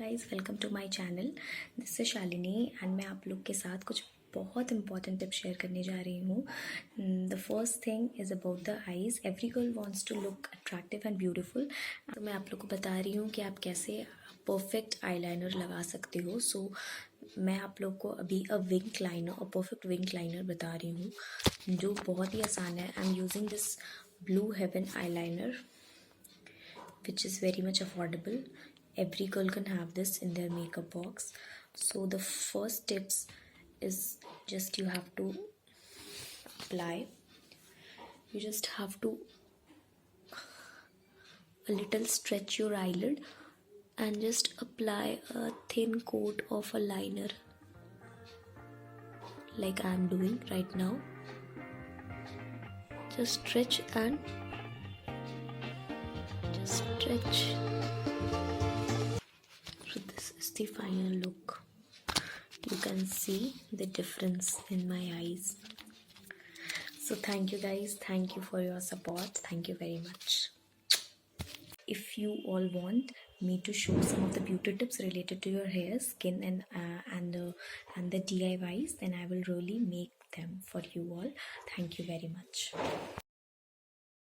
Guys, welcome to my channel. This is Shalini and मैं आप लोग के साथ कुछ बहुत इंपॉर्टेंट टिप्स शेयर करने जा रही हूँ। The first thing is about the eyes. Every girl wants to look attractive and beautiful. तो मैं आप लोग को बता रही हूँ कि आप कैसे परफेक्ट आईलाइनर लगा सकते हो। सो मैं आप लोग को अभी विंक लाइनर और परफेक्ट विंक लाइनर बता रही हूँ जो बहुत ही आसान है। I am using this Blue Heaven eyeliner which is very much affordable. Every girl can have this in their makeup box. So the first tips is just you have to apply. You just have to a little stretch your eyelid and just apply a thin coat of a liner like I am doing right now. Just stretch and stretch. So this is the final look. You can see the difference in my eyes. So thank you guys, thank you for your support, thank you very much. If you all want me to show some of the beauty tips related to your hair, skin and the DIYs, then I will really make them for you all. Thank you very much.